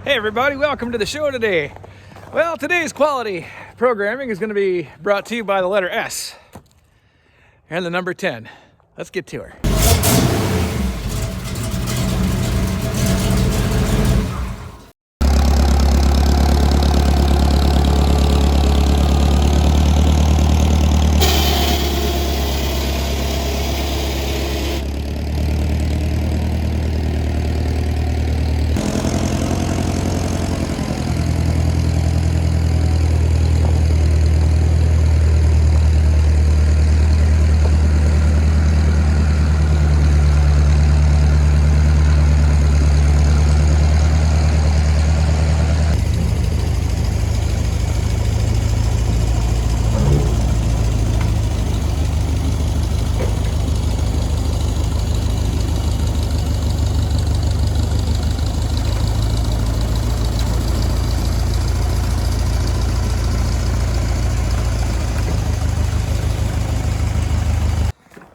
Hey everybody, welcome to the show today. Well, today's quality programming is going to be brought to you by the letter S and the number 10. Let's get to her.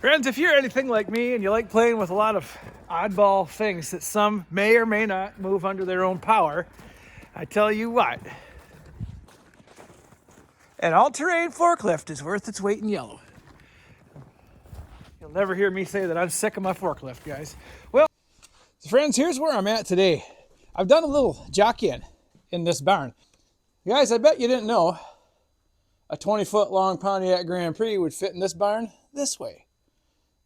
Friends, if you're anything like me and you like playing with a lot of oddball things that some may or may not move under their own power, I tell you what, an all-terrain forklift is worth its weight in yellow. You'll never hear me say that I'm sick of my forklift, guys. Well, friends, here's where I'm at today. I've done a little jockeying in this barn. Guys, I bet you didn't know a 20-foot long Pontiac Grand Prix would fit in this barn this way.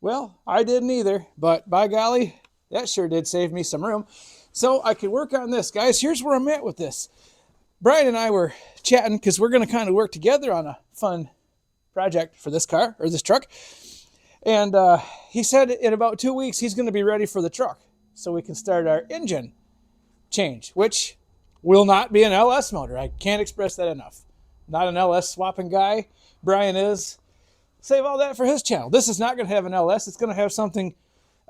Well, I didn't either, but by golly, that sure did save me some room. So I could work on this. Guys, here's where I'm at with this. Brian and I were chatting because we're going to kind of work together on a fun project for this car, or this truck. And he said in about 2 weeks, he's going to be ready for the truck so we can start our engine change, which will not be an LS motor. I can't express that enough. Not an LS swapping guy. Brian is. Save all that for his channel. This is not going to have an LS. It's going to have something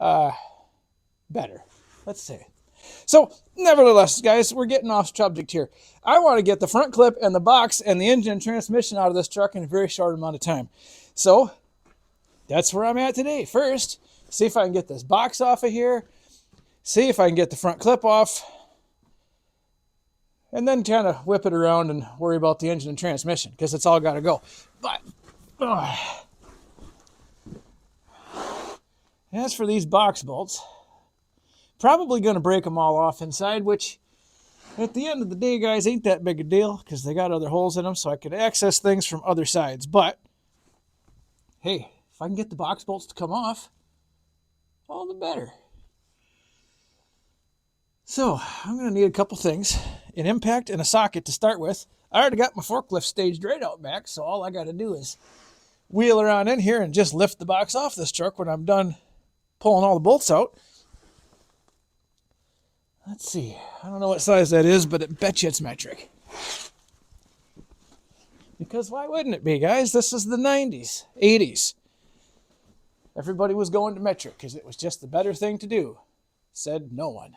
better, let's say. So, nevertheless, guys, we're getting off subject here. I want to get the front clip and the box and the engine and transmission out of this truck in a very short amount of time. So, that's where I'm at today. First, see if I can get this box off of here. See if I can get the front clip off. And then kind of whip it around and worry about the engine and transmission, because it's all got to go. But as for these box bolts, probably going to break them all off inside, which at the end of the day, guys, ain't that big a deal because they got other holes in them, so I could access things from other sides. But hey, if I can get the box bolts to come off, all the better. So I'm going to need a couple things, an impact and a socket to start with. I already got my forklift staged right out back, so all I got to do is wheel around in here and just lift the box off this truck when I'm done pulling all the bolts out. Let's see. I don't know what size that is, but I bet you it's metric. Because why wouldn't it be, guys? This is the 90s, 80s. Everybody was going to metric because it was just the better thing to do. Said no one.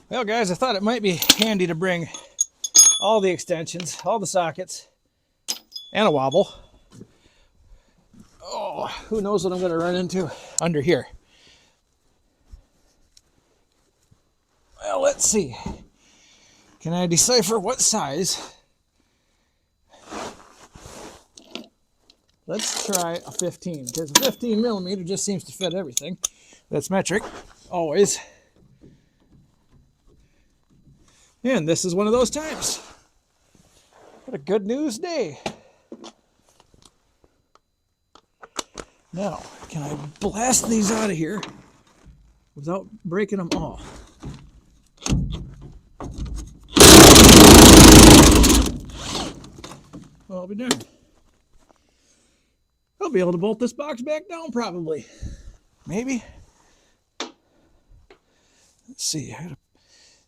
Well, guys, I thought it might be handy to bring all the extensions, all the sockets, and a wobble. Oh, who knows what I'm going to run into under here. Well, let's see. Can I decipher what size? Let's try a 15, because a 15 millimeter just seems to fit everything. That's metric, always. And this is one of those times. What a good news day. Now, can I blast these out of here without breaking them all? Well, I'll be darned. I'll be able to bolt this box back down probably. Maybe. Let's see.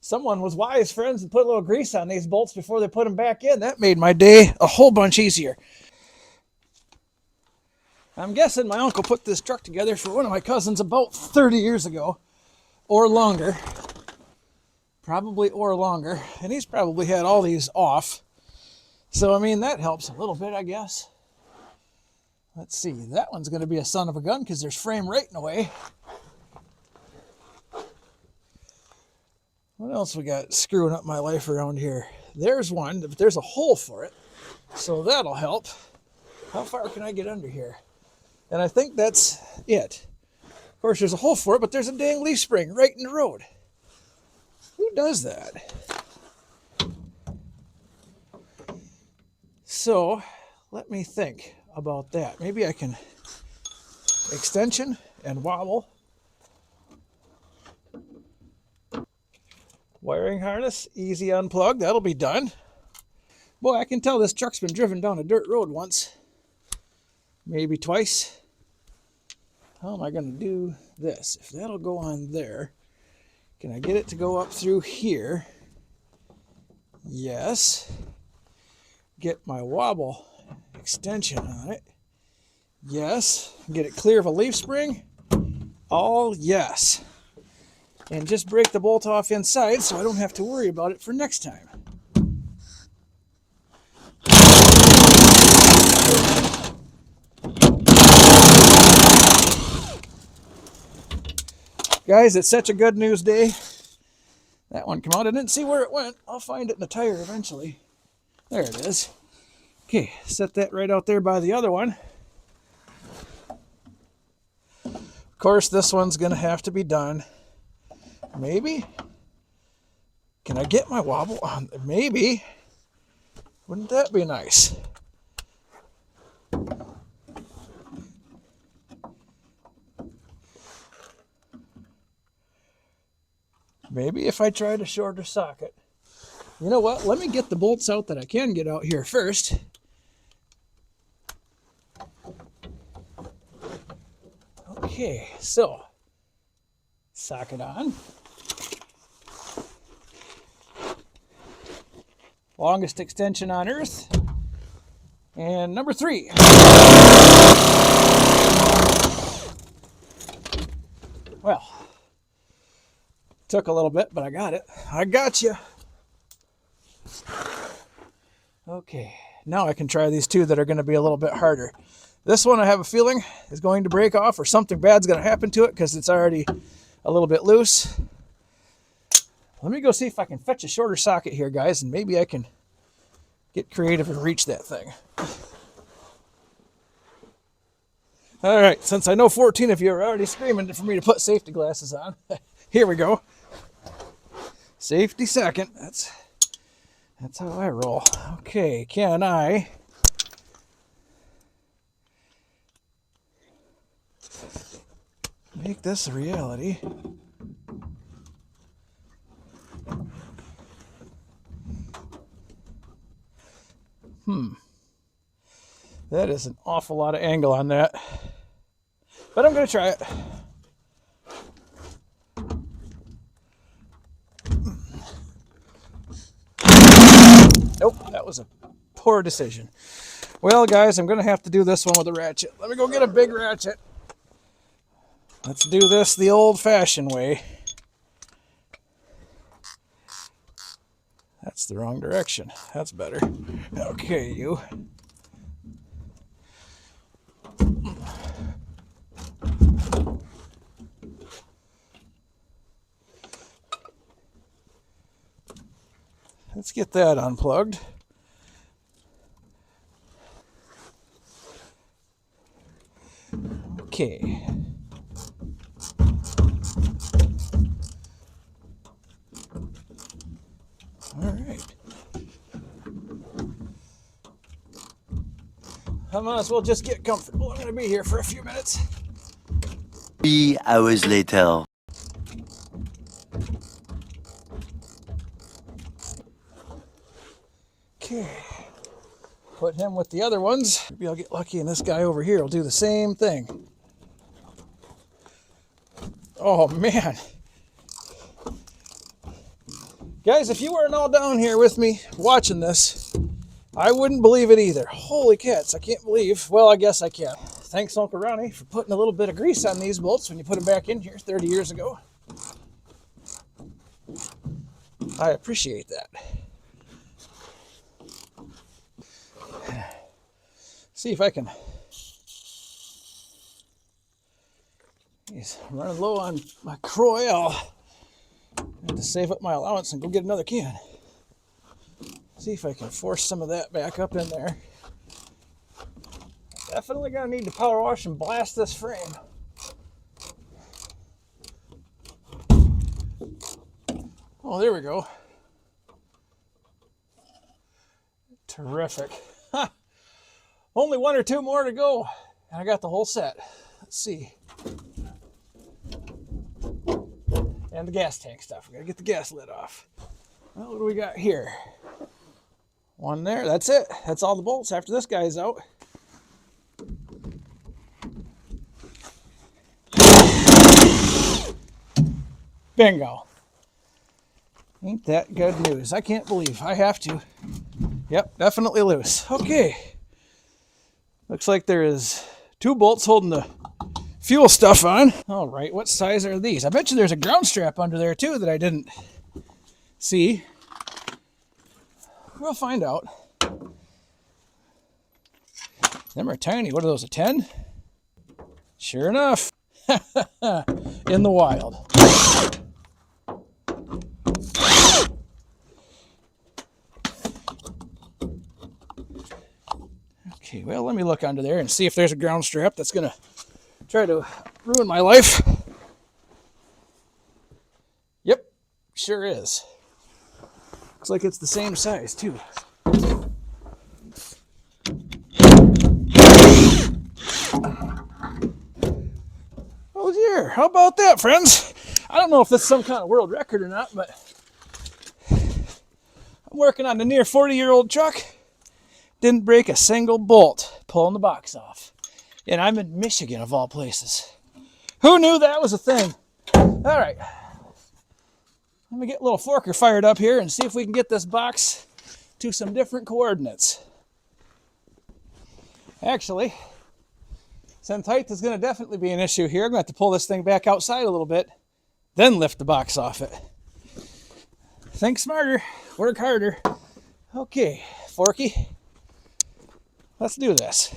Someone was wise, friends, and put a little grease on these bolts before they put them back in. That made my day a whole bunch easier. I'm guessing my uncle put this truck together for one of my cousins about 30 years ago, or longer. Probably or longer. And he's probably had all these off. So, I mean, that helps a little bit, I guess. Let's see. That one's going to be a son of a gun because there's frame right in the way. What else we got screwing up my life around here? There's one, but there's a hole for it. So that'll help. How far can I get under here? And I think that's it. Of course, there's a hole for it, but there's a dang leaf spring right in the road. Who does that? So, let me think about that. Maybe I can extension and wobble. Wiring harness, easy unplug, that'll be done. Boy, I can tell this truck's been driven down a dirt road once. Maybe twice. How am I going to do this? If that'll go on there, can I get it to go up through here? Yes. Get my wobble extension on it. Yes. Get it clear of a leaf spring? All yes. And just break the bolt off inside so I don't have to worry about it for next time. Guys, it's such a good news day. That one came out. I didn't see where it went. I'll find it in the tire eventually. There it is. Okay, set that right out there by the other one. Of course, this one's going to have to be done. Maybe? Can I get my wobble on? Maybe. Wouldn't that be nice? Maybe if I tried a shorter socket. You know what? Let me get the bolts out that I can get out here first. Okay, so socket on. Longest extension on earth. And number 3. Well, took a little bit, but I got it. I got you. Okay, now I can try these two that are going to be a little bit harder. This one I have a feeling is going to break off or something bad's going to happen to it because it's already a little bit loose. Let me go see if I can fetch a shorter socket here, guys, and maybe I can get creative and reach that thing. All right, since I know 14 of you are already screaming for me to put safety glasses on, here we go. Safety second. That's how I roll. Okay, can I make this a reality? That is an awful lot of angle on that. But I'm going to try it. Nope, that was a poor decision. Well, guys, I'm going to have to do this one with a ratchet. Let me go get a big ratchet. Let's do this the old-fashioned way. That's the wrong direction. That's better. Okay, you. Let's get that unplugged. Okay. All right. I might as well just get comfortable. I'm going to be here for a few minutes. 3 hours later. Okay. Put him with the other ones. Maybe I'll get lucky and this guy over here will do the same thing. Oh, man. Guys, if you weren't all down here with me watching this, I wouldn't believe it either. Holy cats, I can't believe. Well, I guess I can. Thanks, Uncle Ronnie, for putting a little bit of grease on these bolts when you put them back in here 30 years ago. I appreciate that. See if I can. He's running low on my Croy. I'll have to save up my allowance and go get another can. See if I can force some of that back up in there. Definitely gonna need to power wash and blast this frame. Oh, there we go. Terrific. Huh. Only one or two more to go, and I got the whole set. Let's see. And the gas tank stuff. We gotta get the gas lid off. Well, what do we got here? One there. That's it. That's all the bolts after this guy's out. Bingo. Ain't that good news? I can't believe I have to. Yep, definitely loose. Okay. Looks like there is 2 bolts holding the fuel stuff on. All right, what size are these? I bet you there's a ground strap under there too that I didn't see. We'll find out. Them are tiny. What are those, a 10? Sure enough. In the wild. Okay, well, let me look under there and see if there's a ground strap that's going to try to ruin my life. Yep, sure is. Looks like it's the same size, too. Oh, dear. How about that, friends? I don't know if this is some kind of world record or not, but I'm working on a near 40-year-old truck. Didn't break a single bolt pulling the box off. And I'm in Michigan, of all places. Who knew that was a thing? All right. Let me get a little forker fired up here and see if we can get this box to some different coordinates. Actually, since height is going to definitely be an issue here, I'm going to have to pull this thing back outside a little bit, then lift the box off it. Think smarter, work harder. Okay, Forky. Let's do this.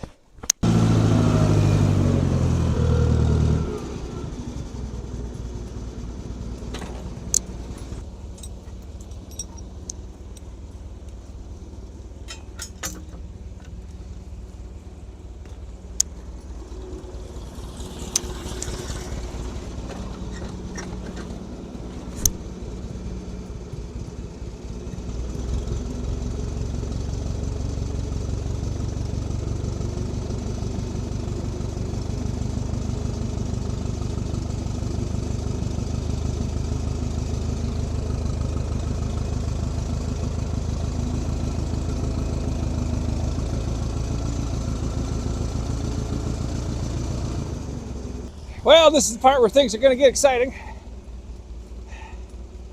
Well, this is the part where things are going to get exciting.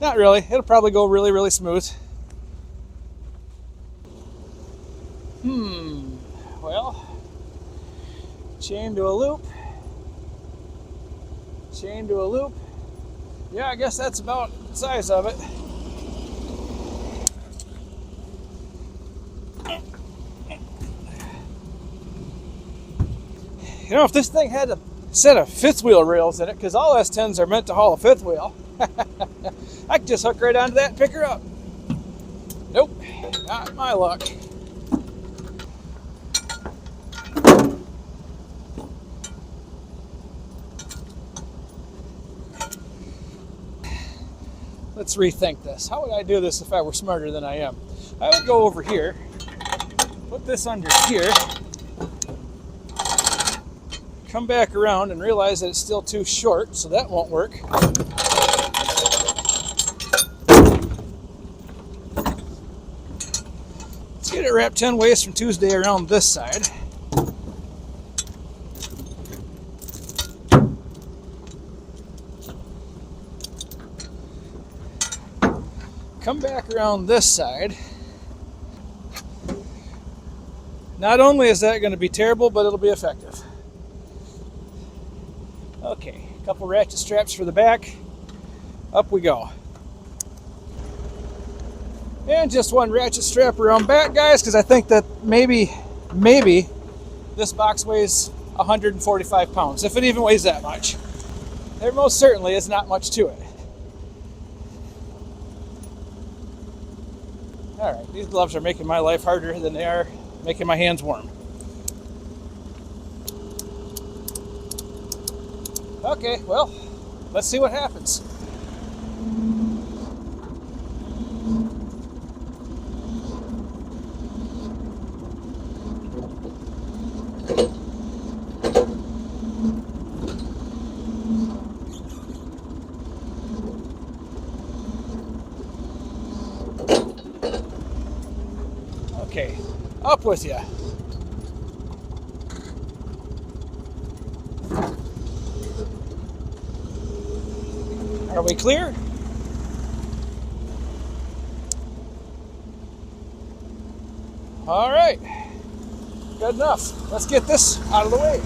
Not really. It'll probably go really, really smooth. Well, chain to a loop. Chain to a loop. Yeah, I guess that's about the size of it. You know, if this thing had a set of fifth wheel rails in it, because all S10s are meant to haul a fifth wheel, I could just hook right onto that and pick her up. Nope, not my luck. Let's rethink this. How would I do this if I were smarter than I am? I would go over here, put this under here, come back around and realize that it's still too short, so that won't work. Let's get it wrapped 10 ways from Tuesday around this side. Come back around this side. Not only is that going to be terrible, but it'll be effective. Okay, a couple ratchet straps for the back. Up we go. And just one ratchet strap around back, guys, because I think that maybe this box weighs 145 pounds, if it even weighs that much. There most certainly is not much to it. All right, these gloves are making my life harder than they are making my hands warm. Okay, well, let's see what happens. Okay, up with you. Are we clear? All right, good enough. Let's get this out of the way.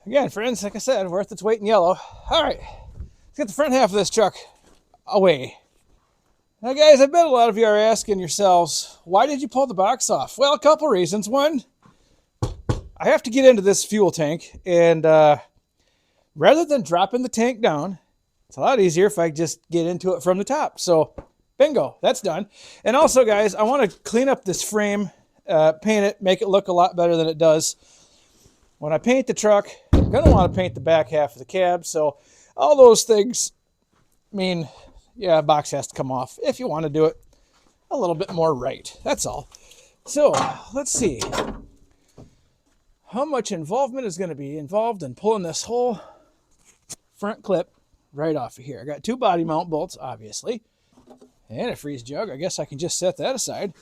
Again, friends, like I said, worth its weight in yellow. All right, let's get the front half of this truck away. Now, guys, I bet a lot of you are asking yourselves, why did you pull the box off? Well, a couple reasons. One, I have to get into this fuel tank, and rather than dropping the tank down, it's a lot easier if I just get into it from the top. So, bingo, that's done. And also, guys, I want to clean up this frame, paint it, make it look a lot better than it does. When I paint the truck, I'm going to want to paint the back half of the cab. So all those things mean, yeah, a box has to come off if you want to do it a little bit more right. That's all. So let's see how much involvement is going to be involved in pulling this whole front clip right off of here. I got two body mount bolts, obviously, and a freeze jug. I guess I can just set that aside.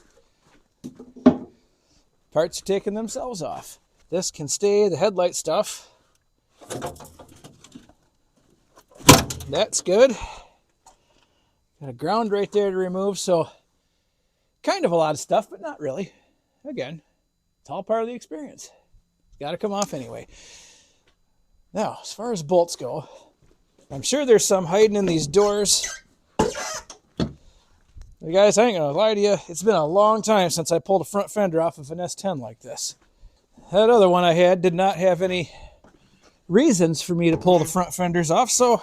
Parts are taking themselves off. This can stay, the headlight stuff. That's good. Got a ground right there to remove, so kind of a lot of stuff, but not really. Again, it's all part of the experience. It's got to come off anyway. Now, as far as bolts go, I'm sure there's some hiding in these doors. But guys, I ain't gonna lie to you, it's been a long time since I pulled a front fender off of an S10 like this. That other one I had did not have any reasons for me to pull the front fenders off, so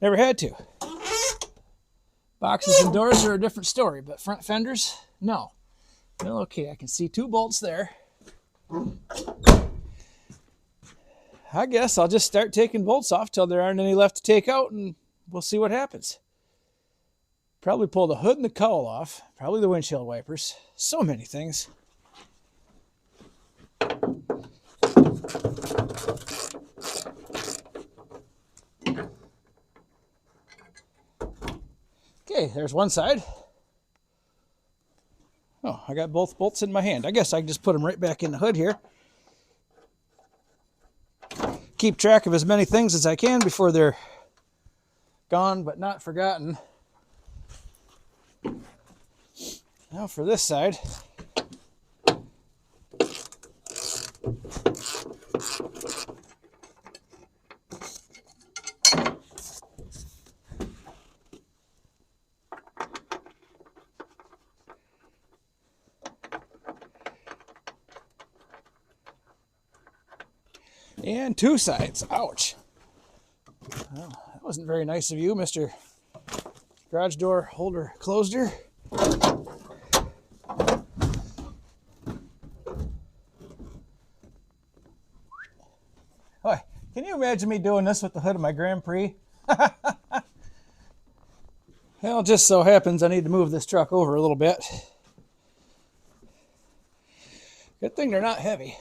never had to. Boxes and doors are a different story, but front fenders, no. Well, okay, I can see two bolts there. I guess I'll just start taking bolts off till there aren't any left to take out, and we'll see what happens. Probably pull the hood and the cowl off, probably the windshield wipers, so many things. Okay, there's one side. Oh, I got both bolts in my hand. I guess I can just put them right back in the hood here. Keep track of as many things as I can before they're gone but not forgotten. Now for this side. And two sides. Ouch. Well, that wasn't very nice of you, Mr. Garage Door Holder Closer. Boy, can you imagine me doing this with the hood of my Grand Prix? Well, it just so happens I need to move this truck over a little bit. Good thing they're not heavy.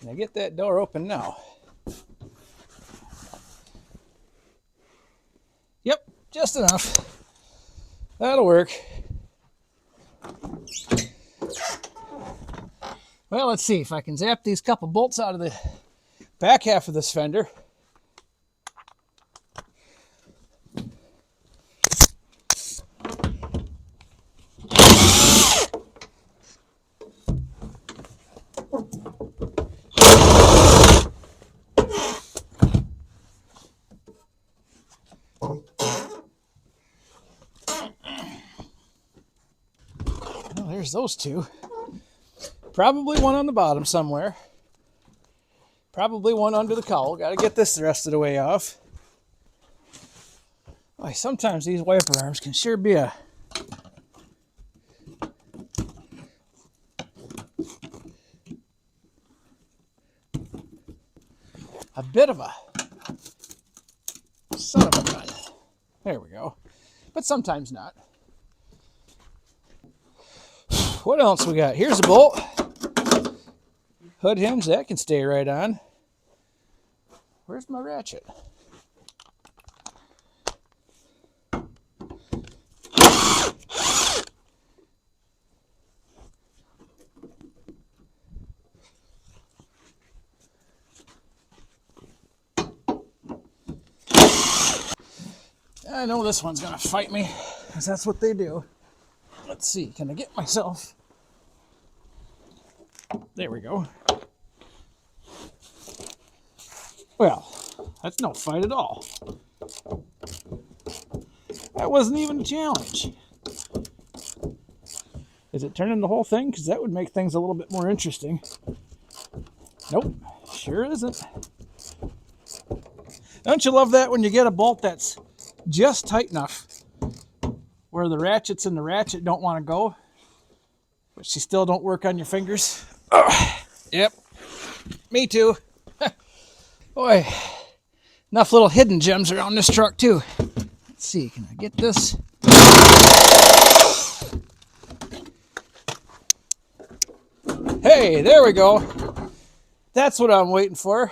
Can I get that door open now? Yep, just enough. That'll work. Well, let's see if I can zap these couple bolts out of the back half of this fender. Well, there's those two. Probably one on the bottom somewhere. Probably one under the cowl. Got to get this the rest of the way off. Boy, sometimes these wiper arms can sure be a bit of a son of a gun. There we go. But sometimes not. What else we got? Here's a bolt. Hood hinge, that can stay right on. Where's my ratchet? I know this one's gonna fight me, because that's what they do. Let's see, can I get myself? There we go. Well, that's no fight at all. That wasn't even a challenge. Is it turning the whole thing? Because that would make things a little bit more interesting. Nope, sure isn't. Don't you love that when you get a bolt that's just tight enough where the ratchets and the ratchet don't want to go, but you still don't work on your fingers? Ugh. Yep, me too. Boy, enough little hidden gems around this truck too. Let's see, can I get this? Hey, there we go. That's what I'm waiting for.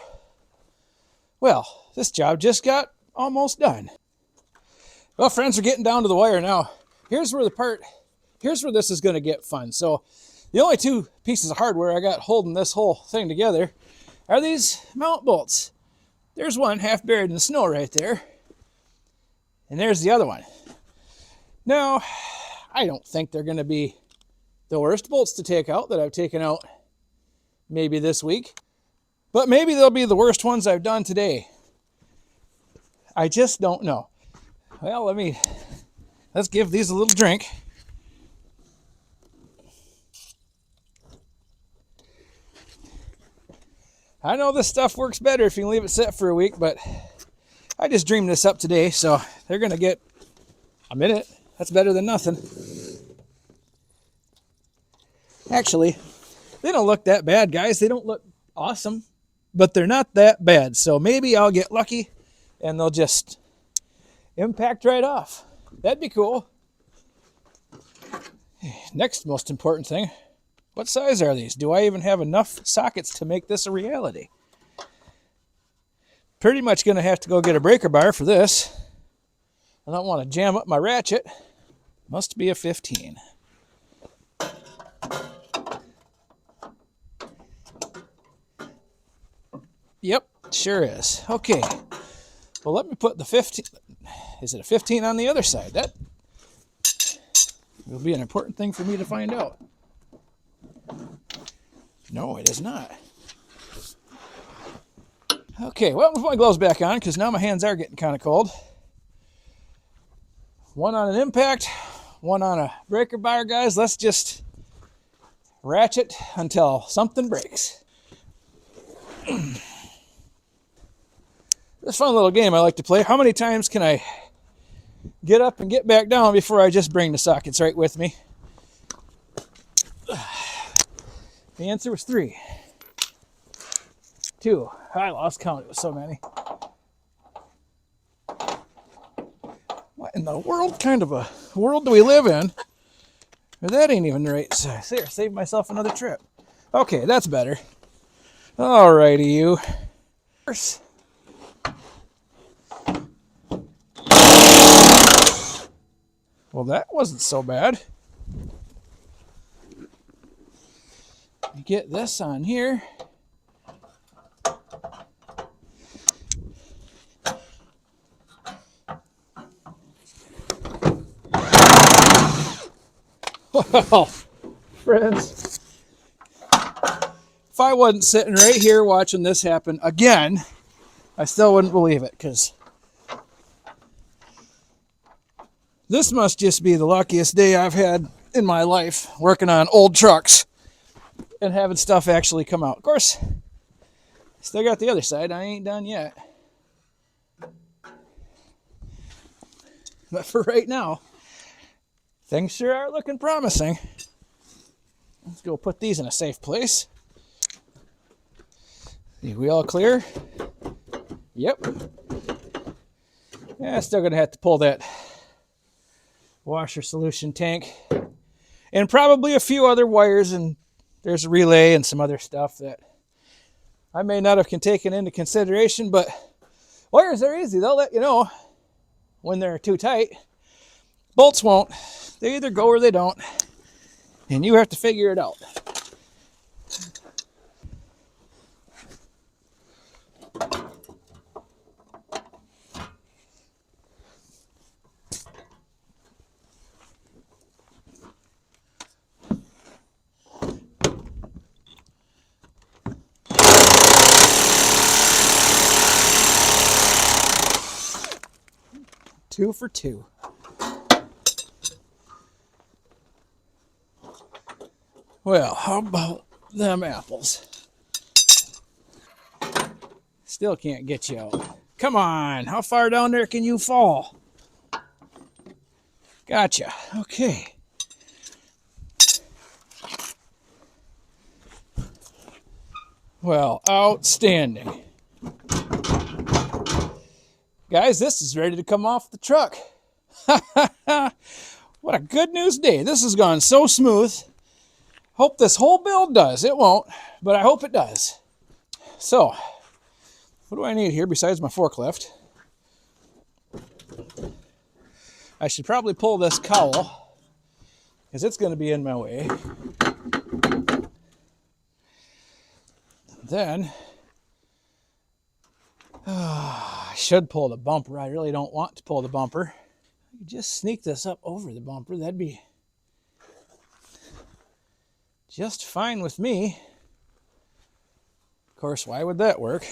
Well, this job just got almost done. Well, friends, we're getting down to the wire now. Here's where this is going to get fun. So the only two pieces of hardware I got holding this whole thing together are these mount bolts. There's one half buried in the snow right there. And there's the other one. Now, I don't think they're going to be the worst bolts to take out that I've taken out maybe this week. But maybe they'll be the worst ones I've done today. I just don't know. Well, let's give these a little drink. I know this stuff works better if you leave it set for a week, but I just dreamed this up today, so they're going to get a minute. That's better than nothing. Actually, they don't look that bad, guys. They don't look awesome, but they're not that bad. So maybe I'll get lucky and they'll just impact right off. That'd be cool. Next most important thing, What size are these? Do I even have enough sockets to make this a reality? Pretty much going to have to go get a breaker bar for this. I don't want to jam up my ratchet. Must be a 15. Yep, sure is. Okay. Well, let me put the 15. Is it a 15 on the other side? That will be an important thing for me to find out. No, it is not. Okay, well, I'll put my gloves back on because now my hands are getting kind of cold. One on an impact, one on a breaker bar, guys. Let's just ratchet until something breaks. This fun little game I like to play. How many times can I get up and get back down before I just bring the sockets right with me? The answer was 3. 2. I lost count. It was so many. What in the world kind of a world do we live in? That ain't even the right size. There, saved myself another trip. Okay, that's better. Alrighty, you. Well, that wasn't so bad. Get this on here. Well, friends, if I wasn't sitting right here watching this happen again, I still wouldn't believe it, because this must just be the luckiest day I've had in my life working on old trucks and having stuff actually come out. Of course, still got the other side. I ain't done yet. But for right now, things sure are looking promising. Let's go put these in a safe place. Are we all clear? Yep. Yeah, still gonna have to pull that washer solution tank and probably a few other wires, and there's a relay and some other stuff that I may not have taken into consideration, but wires are easy. They'll let you know when they're too tight. Bolts won't. They either go or they don't, and you have to figure it out. Two for two. Well, how about them apples? Still can't get you out. Come on, how far down there can you fall? Gotcha. Okay. Well, outstanding. Guys, this is ready to come off the truck. What a good news day. This has gone so smooth. Hope this whole build does. It won't, but I hope it does. So, what do I need here besides my forklift? I should probably pull this cowl because it's going to be in my way. Then, I should pull the bumper. I really don't want to pull the bumper. Just sneak this up over the bumper. That'd be just fine with me. Of course, why would that work?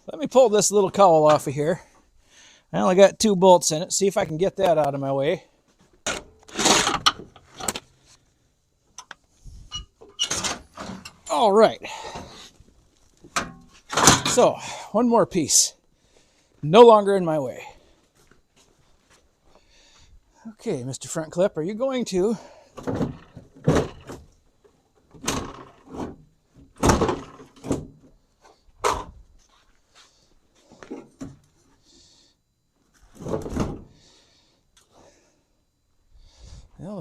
Let me pull this little cowl off of here. I only got 2 bolts in it. See if I can get that out of my way. All right. So, one more piece. No longer in my way. Okay, Mr. Front Clip, are you going to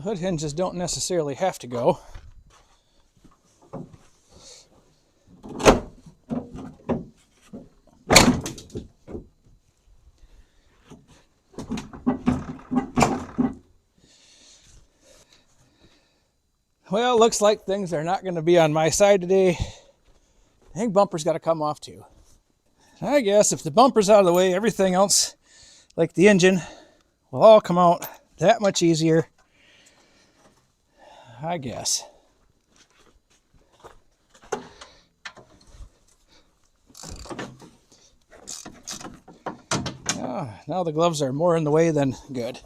the hood hinges don't necessarily have to go. Well, looks like things are not going to be on my side today. I think bumper's got to come off too. I guess if the bumper's out of the way, everything else, like the engine, will all come out that much easier. I guess. Oh, now the gloves are more in the way than good.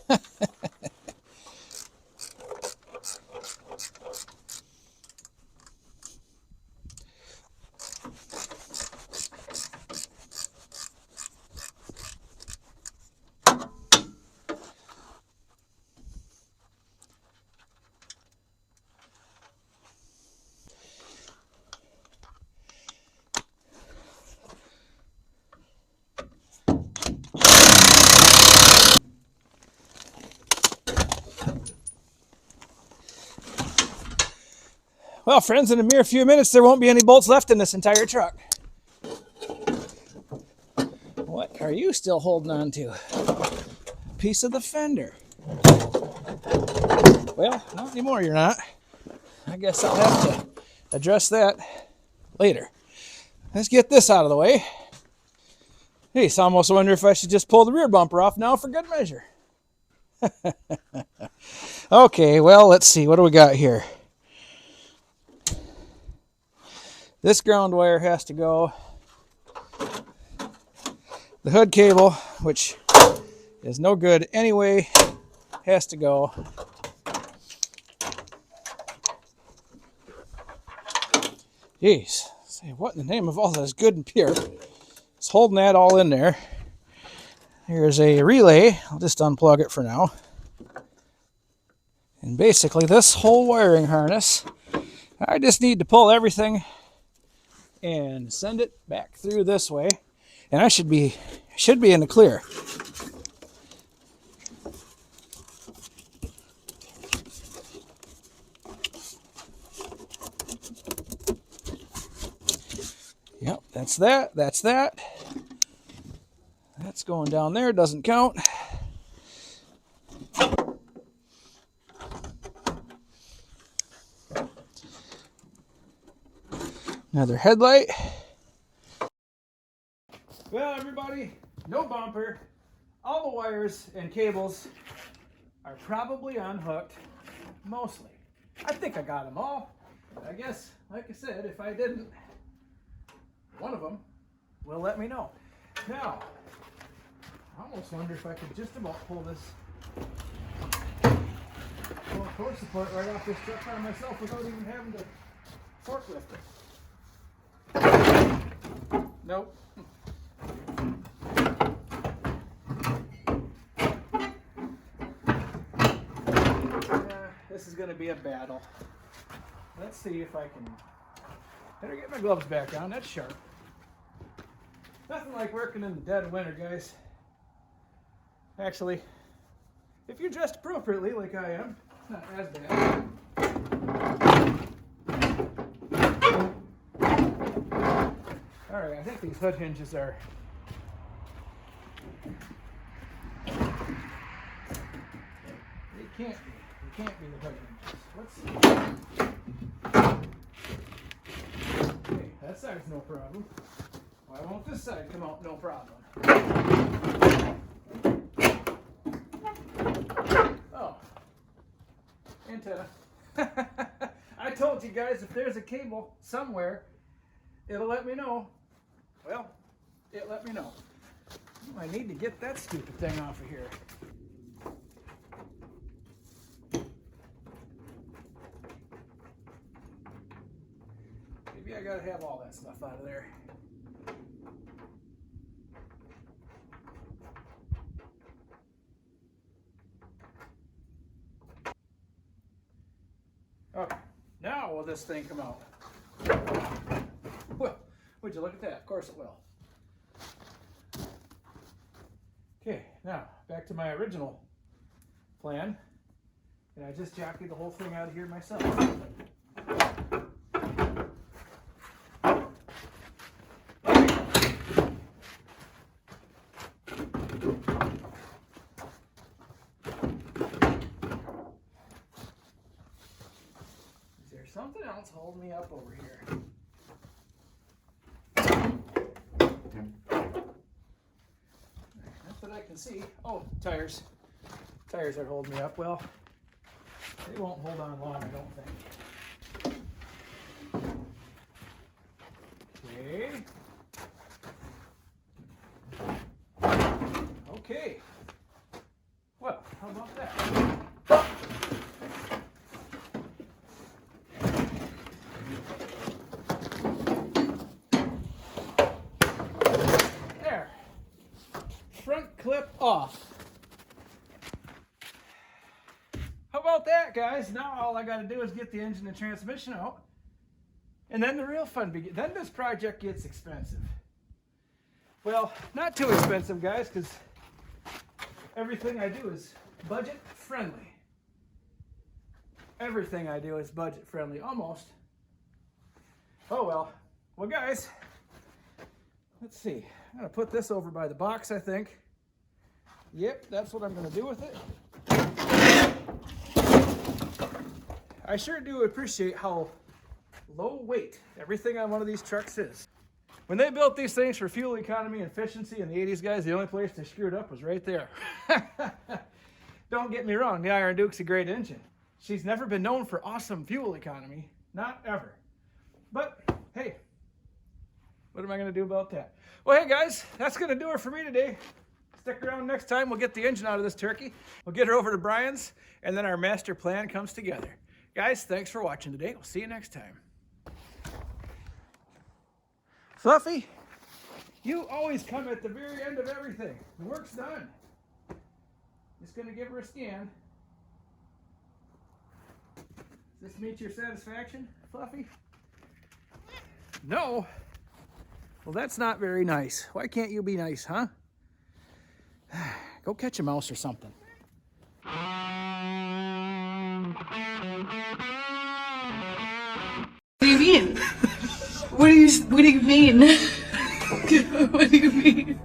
Well, friends, in a mere few minutes, there won't be any bolts left in this entire truck. What are you still holding on to? A piece of the fender. Well, not anymore, you're not. I guess I'll have to address that later. Let's get this out of the way. Hey, so I almost wonder if I should just pull the rear bumper off now for good measure. Okay, well, let's see. What do we got here? This ground wire has to go. The hood cable, which is no good anyway, has to go. Jeez, say what in the name of all that is good and pure? It's holding that all in there. Here's a relay. I'll just unplug it for now. And basically this whole wiring harness, I just need to pull everything and send it back through this way, and I should be in the clear. Yep, that's that. That's that. That's going down there. Doesn't count. Another headlight. Well, everybody, no bumper. All the wires and cables are probably unhooked, mostly. I think I got them all. I guess, like I said, if I didn't, one of them will let me know. Now, I almost wonder if I could just about pull this cord support right off this truck by myself without even having to forklift it. Nope. This is going to be a battle. Let's see if I can. Better get my gloves back on. That's sharp. Nothing like working in the dead of winter, guys. Actually, if you're dressed appropriately like I am, it's not as bad. Alright, I think these hood hinges are... They can't be. They can't be the hood hinges. Let's see. Okay, that side's no problem. Why won't this side come out no problem? Oh. Antenna. I told you guys if there's a cable somewhere, it'll let me know. Well, it let me know. I need to get that stupid thing off of here. Maybe I gotta have all that stuff out of there. Okay, now will this thing come out? Well, would you look at that? Of course it will. Okay, now back to my original plan. And I just jockeyed the whole thing out of here myself. Is there something else holding me up over here? Not that I can see. Oh, tires. Tires are holding me up. Well, they won't hold on long, I don't think. Okay. Okay. Well, how about that? There. Front clip off. How about that, guys? Now all I got to do is get the engine and transmission out. And then the real fun begins. Then this project gets expensive. Well, not too expensive, guys, because everything I do is budget friendly. Everything I do is budget friendly, almost. Oh well. Well, guys, let's see. I'm going to put this over by the box, I think. Yep, that's what I'm going to do with it. I sure do appreciate how low weight everything on one of these trucks is. When they built these things for fuel economy and efficiency in the 80s, guys, the only place they screwed up was right there. Don't get me wrong, the Iron Duke's a great engine. She's never been known for awesome fuel economy, not ever. But hey, what am I going to do about that? Well, hey guys, that's going to do it for me today. Stick around next time. We'll get the engine out of this turkey. We'll get her over to Brian's, and then our master plan comes together. Guys, thanks for watching today. We'll see you next time. Fluffy, you always come at the very end of everything. The work's done. Just going to give her a scan. Does this meet your satisfaction, Fluffy? No. Well, that's not very nice. Why can't you be nice, huh? Go catch a mouse or something. What do you mean? What do you mean? What do you mean?